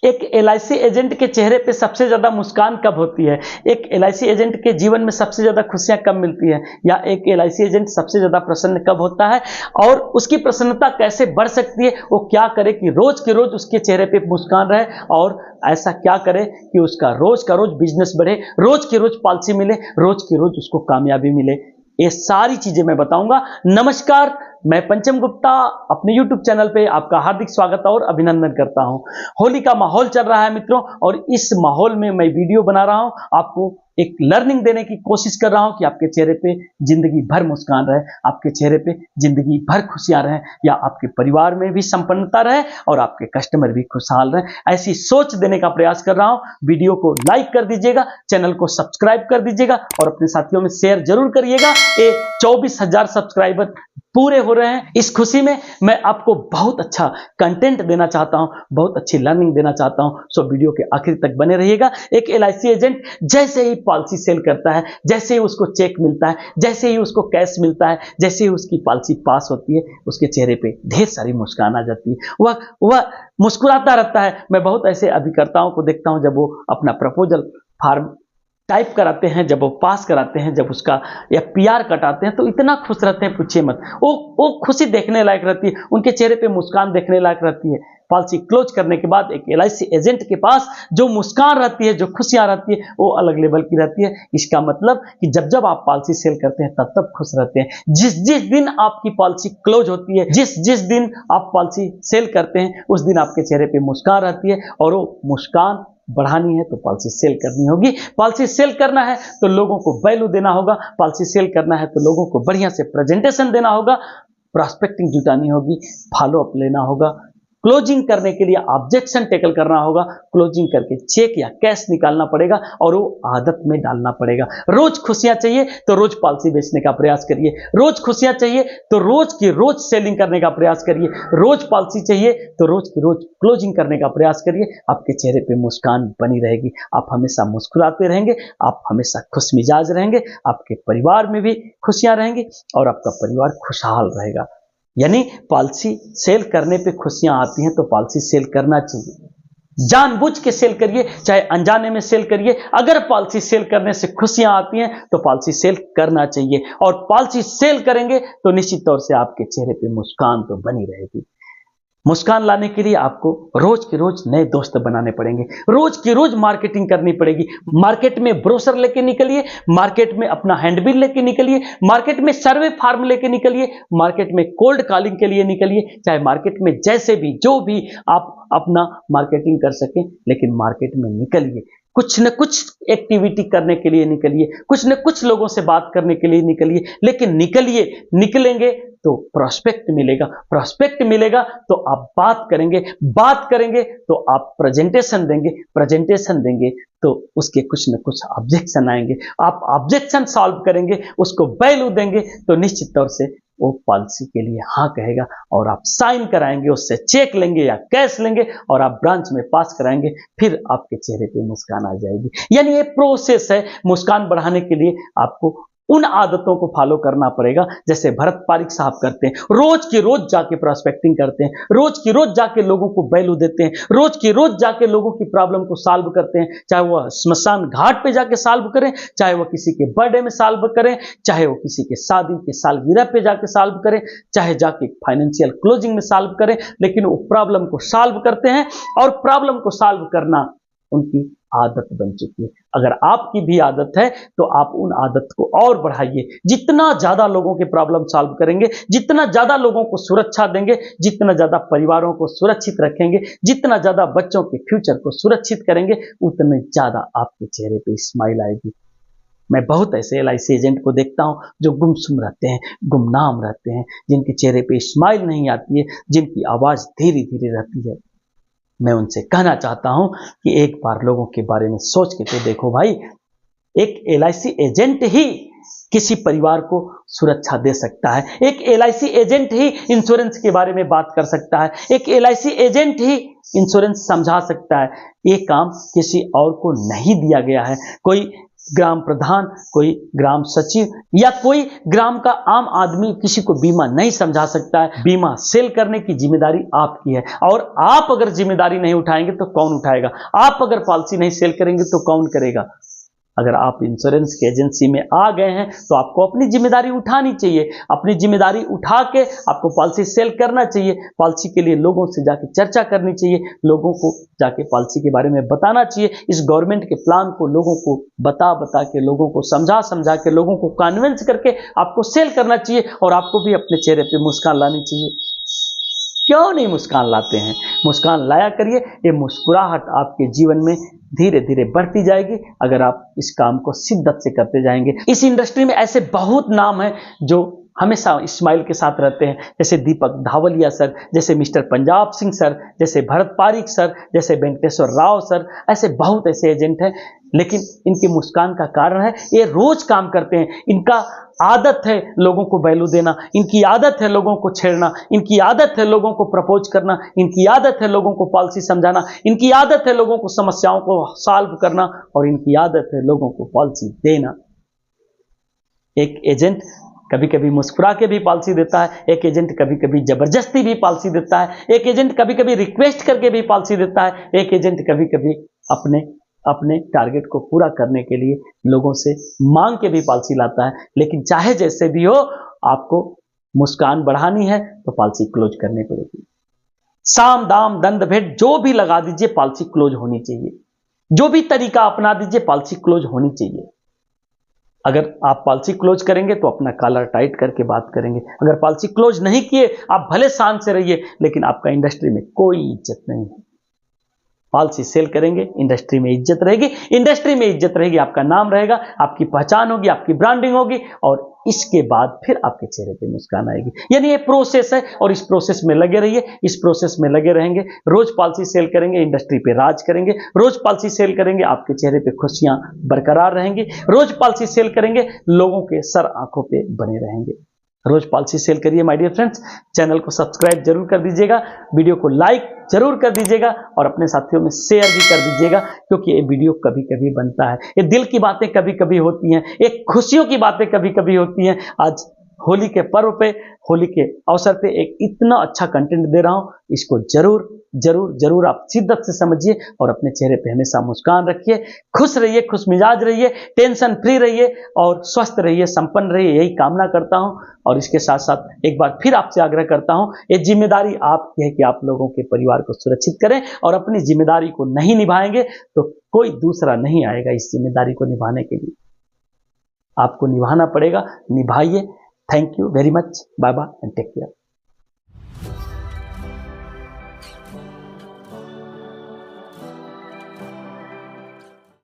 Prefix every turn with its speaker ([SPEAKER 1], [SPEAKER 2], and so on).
[SPEAKER 1] एक LIC agent के चेहरे पे सबसे ज्यादा मुस्कान कब होती है? एक एलआईसी एजेंट के जीवन में सबसे ज्यादा खुशियां कब मिलती है? या एक एलआईसी एजेंट सबसे ज्यादा प्रसन्न कब होता है? और उसकी प्रसन्नता कैसे बढ़ सकती है? वो क्या करे कि रोज के रोज उसके चेहरे पे मुस्कान रहे, और ऐसा क्या करे कि उसका रोज का रोज बिजनेस बढ़े, रोज के रोज पॉलिसी मिले, रोज के रोज उसको कामयाबी मिले। ये सारी चीजें मैं बताऊंगा। नमस्कार, मैं पंचम गुप्ता अपने YouTube चैनल पे आपका हार्दिक स्वागत और अभिनंदन करता हूं। होली का माहौल चल रहा है मित्रों, और इस माहौल में मैं वीडियो बना रहा हूं, आपको एक लर्निंग देने की कोशिश कर रहा हूं कि आपके चेहरे पे जिंदगी भर मुस्कान रहे, आपके चेहरे पे जिंदगी भर खुशियां रहें, या आपके परिवार में भी संपन्नता रहे और आपके कस्टमर भी खुशहाल रहे। ऐसी सोच देने का प्रयास कर रहा हूं। वीडियो को लाइक कर दीजिएगा, चैनल को सब्सक्राइब कर दीजिएगा और अपने साथियों में शेयर जरूर करिएगा। ये 24,000 सब्सक्राइबर पूरे हो रहे हैं। इस खुशी में मैं आपको बहुत अच्छा कंटेंट देना चाहता हूं, बहुत अच्छी लर्निंग देना चाहता हूं, सो वीडियो के आखिर तक बने रहिएगा। एक एलआईसी एजेंट जैसे ही पॉलिसी सेल करता है, जैसे ही उसको चेक मिलता है, जैसे ही उसको कैश मिलता है, जैसे ही उसकी पॉलिसी पास होती है, उसके चेहरे पे ढेर सारी मुस्कान आ जाती है। वह मुस्कुराता रहता है। मैं बहुत ऐसे अभिकर्ताओं को देखता हूं, जब वो अपना प्रपोजल फॉर्म टाइप कराते हैं, जब वो पास कराते हैं, जब उसका या पीआर कटाते हैं, तो इतना खुश रहते हैं, पूछिए मत। वो खुशी देखने लायक रहती है, उनके चेहरे पे मुस्कान देखने लायक रहती है। पॉलिसी क्लोज करने के बाद एक एलआईसी एजेंट के पास जो मुस्कान रहती है, जो खुशियां रहती है, वो अलग लेवल की रहती है। इसका मतलब कि जब जब आप पॉलिसी सेल करते हैं, तब तब खुश रहते हैं। जिस जिस दिन आपकी पॉलिसी क्लोज होती है, जिस जिस दिन आप पॉलिसी सेल करते हैं, उस दिन आपके चेहरे पे मुस्कान रहती है, और वो मुस्कान बढ़ानी है तो पॉलिसी सेल करनी होगी। पॉलिसी सेल करना है तो लोगों को वैल्यू देना होगा। पॉलिसी सेल करना है तो लोगों को बढ़िया से प्रेजेंटेशन देना होगा, प्रॉस्पेक्टिंग जुटानी होगी, फॉलो अप लेना होगा, क्लोजिंग करने के लिए ऑब्जेक्शन टेकल करना होगा, क्लोजिंग करके चेक या कैश निकालना पड़ेगा, और वो आदत में डालना पड़ेगा। रोज खुशियां चाहिए तो रोज पॉलिसी बेचने का प्रयास करिए, रोज खुशियां चाहिए तो रोज की रोज सेलिंग करने का प्रयास करिए, रोज पॉलिसी चाहिए तो रोज की रोज क्लोजिंग करने का प्रयास करिए। आपके चेहरे पे मुस्कान बनी रहेगी, आप हमेशा मुस्कुराते रहेंगे, आप हमेशा खुश मिजाज रहेंगे, आपके परिवार में भी खुशियां रहेंगी और आपका परिवार खुशहाल रहेगा। यानी पॉलिसी सेल करने पे खुशियां आती हैं तो पॉलिसी सेल करना चाहिए। जानबूझ के सेल करिए, चाहे अनजाने में सेल करिए। अगर पॉलिसी सेल करने से खुशियां आती हैं तो पॉलिसी सेल करना चाहिए, और पॉलिसी सेल करेंगे तो निश्चित तौर से आपके चेहरे पे मुस्कान तो बनी रहेगी। मुस्कान लाने के लिए आपको रोज के रोज नए दोस्त बनाने पड़ेंगे, रोज की रोज मार्केटिंग करनी पड़ेगी। मार्केट में ब्रोशर लेके निकलिए, मार्केट में अपना हैंडबिल लेके निकलिए, मार्केट में सर्वे फॉर्म लेके निकलिए, मार्केट में कोल्ड कॉलिंग के लिए निकलिए। चाहे मार्केट में जैसे भी जो भी आप अपना मार्केटिंग कर सकें, लेकिन मार्केट में निकलिए, कुछ न कुछ एक्टिविटी करने के लिए निकलिए, कुछ न कुछ लोगों से बात करने के लिए निकलिए, लेकिन निकलिए। निकलेंगे तो प्रोस्पेक्ट मिलेगा, प्रोस्पेक्ट मिलेगा तो आप बात करेंगे, बात करेंगे तो आप प्रेजेंटेशन देंगे, प्रेजेंटेशन देंगे तो उसके कुछ न कुछ ऑब्जेक्शन आएंगे, आप ऑब्जेक्शन सॉल्व करेंगे, उसको वैल्यू देंगे, तो निश्चित तौर से वो पॉलिसी के लिए हाँ कहेगा, और आप साइन कराएंगे, उससे चेक लेंगे या कैश लेंगे, और आप ब्रांच में पास कराएंगे, फिर आपके चेहरे पे मुस्कान आ जाएगी। यानी ये प्रोसेस है। मुस्कान बढ़ाने के लिए आपको उन आदतों को फॉलो करना पड़ेगा जैसे भरत पारिक साहब करते हैं। रोज की रोज जाके प्रोस्पेक्टिंग करते हैं, रोज की रोज जाके लोगों को वैल्यू देते हैं, रोज की रोज जाके लोगों की प्रॉब्लम को सॉल्व करते हैं। चाहे वह स्मशान घाट पे जाके सॉल्व करें, चाहे वह किसी के बर्थडे में सॉल्व करें, चाहे वो किसी के शादी के सालगिरह पे जाके सॉल्व करें, चाहे जाके फाइनेंशियल क्लोजिंग में सॉल्व करें, लेकिन वो प्रॉब्लम को सॉल्व करते हैं, और प्रॉब्लम को सॉल्व करना उनकी आदत बन चुकी है। अगर आपकी भी आदत है तो आप उन आदत को और बढ़ाइए। जितना ज्यादा लोगों के प्रॉब्लम सॉल्व करेंगे, जितना ज्यादा लोगों को सुरक्षा देंगे, जितना ज्यादा परिवारों को सुरक्षित रखेंगे, जितना ज्यादा बच्चों के फ्यूचर को सुरक्षित करेंगे, उतने ज्यादा आपके चेहरे पे स्माइल आएगी। मैं बहुत ऐसे एलआईसी एजेंट को देखता हूं जो गुमसुम रहते हैं, गुमनाम रहते हैं, जिनके चेहरे पे स्माइल नहीं आती है, जिनकी आवाज धीरे धीरे रहती है। मैं उनसे कहना चाहता हूं कि एक बार लोगों के बारे में सोच के तो देखो भाई। एक एलआईसी एजेंट ही किसी परिवार को सुरक्षा दे सकता है, एक एलआईसी एजेंट ही इंश्योरेंस के बारे में बात कर सकता है, एक एलआईसी एजेंट ही इंश्योरेंस समझा सकता है। ये काम किसी और को नहीं दिया गया है। कोई ग्राम प्रधान, कोई ग्राम सचिव या कोई ग्राम का आम आदमी किसी को बीमा नहीं समझा सकता है। बीमा सेल करने की जिम्मेदारी आपकी है, और आप अगर जिम्मेदारी नहीं उठाएंगे तो कौन उठाएगा? आप अगर पॉलिसी नहीं सेल करेंगे तो कौन करेगा? अगर आप इंश्योरेंस की एजेंसी में आ गए हैं तो आपको अपनी जिम्मेदारी उठानी चाहिए। अपनी जिम्मेदारी उठा के आपको पॉलिसी सेल करना चाहिए। पॉलिसी के लिए लोगों से जाके चर्चा करनी चाहिए, लोगों को जाके पॉलिसी के बारे में बताना चाहिए। इस गवर्नमेंट के प्लान को लोगों को बता के, लोगों को समझा के, लोगों को कन्विंस करके आपको सेल करना चाहिए, और आपको भी अपने चेहरे पे मुस्कान लानी चाहिए। क्यों नहीं मुस्कान लाते हैं? मुस्कान लाया करिए। ये मुस्कुराहट आपके जीवन में धीरे धीरे बढ़ती जाएगी अगर आप इस काम को शिद्दत से करते जाएंगे। इस इंडस्ट्री में ऐसे बहुत नाम हैं जो हमेशा स्माइल के साथ रहते हैं, जैसे दीपक धावलिया सर, जैसे मिस्टर पंजाब सिंह सर, जैसे भरत पारिक सर, जैसे वेंकटेश्वर राव सर। ऐसे बहुत ऐसे एजेंट हैं, लेकिन इनकी मुस्कान का कारण है ये रोज काम करते हैं। इनका आदत है लोगों को वैल्यू देना, इनकी आदत है लोगों को छेड़ना, इनकी आदत है लोगों को प्रपोज करना, इनकी आदत है लोगों को पॉलिसी समझाना, इनकी आदत है लोगों को समस्याओं को सॉल्व करना, और इनकी आदत है लोगों को पॉलिसी देना। एक एजेंट कभी कभी मुस्कुरा के भी पॉलिसी देता है, एक एजेंट कभी कभी जबरदस्ती भी पॉलिसी देता है, एक एजेंट कभी कभी रिक्वेस्ट करके भी पॉलिसी देता है, एक एजेंट कभी कभी अपने टारगेट को पूरा करने के लिए लोगों से मांग के भी पॉलिसी लाता है। लेकिन चाहे जैसे भी हो, आपको मुस्कान बढ़ानी है तो पॉलिसी क्लोज करनी पड़ेगी। साम दाम दंड भेद जो भी लगा दीजिए, पॉलिसी क्लोज होनी चाहिए। जो भी तरीका अपना दीजिए, पॉलिसी क्लोज होनी चाहिए। अगर आप पॉलिसी क्लोज करेंगे तो अपना कॉलर टाइट करके बात करेंगे। अगर पॉलिसी क्लोज नहीं किए, आप भले शान से रहिए, लेकिन आपका इंडस्ट्री में कोई इज्जत नहीं है। पॉलिसी सेल करेंगे, इंडस्ट्री में इज्जत रहेगी, इंडस्ट्री में इज्जत रहेगी, आपका नाम रहेगा, आपकी पहचान होगी, आपकी ब्रांडिंग होगी, और इसके बाद फिर आपके चेहरे पे मुस्कान आएगी। यानी ये प्रोसेस है, और इस प्रोसेस में लगे रहिए, इस प्रोसेस में लगे रहेंगे। रोज पॉलिसी सेल करेंगे, इंडस्ट्री पे राज करेंगे। रोज पॉलिसी सेल करेंगे, आपके चेहरे पे खुशियां बरकरार रहेंगी। रोज पॉलिसी सेल करेंगे, लोगों के सर आंखों पे बने रहेंगे। रोज पॉलिसी सेल करिए माय डियर फ्रेंड्स। चैनल को सब्सक्राइब जरूर कर दीजिएगा, वीडियो को लाइक जरूर कर दीजिएगा, और अपने साथियों में शेयर भी कर दीजिएगा, क्योंकि ये वीडियो कभी कभी बनता है, ये दिल की बातें कभी कभी होती हैं, एक खुशियों की बातें कभी कभी होती हैं। आज होली के पर्व पे, होली के अवसर पे एक इतना अच्छा कंटेंट दे रहा हूं, इसको जरूर जरूर जरूर आप शिद्दत से समझिए, और अपने चेहरे पे हमेशा मुस्कान रखिए। खुश रहिए, खुश मिजाज रहिए, टेंशन फ्री रहिए, और स्वस्थ रहिए, संपन्न रहिए, यही कामना करता हूं। और इसके साथ साथ एक बार फिर आपसे आग्रह करता हूं, ये जिम्मेदारी आपकी है कि आप लोगों के परिवार को सुरक्षित करें, और अपनी जिम्मेदारी को नहीं निभाएंगे तो कोई दूसरा नहीं आएगा इस जिम्मेदारी को निभाने के लिए। आपको निभाना पड़ेगा, निभाइए। Thank you very much. Bye bye and take care.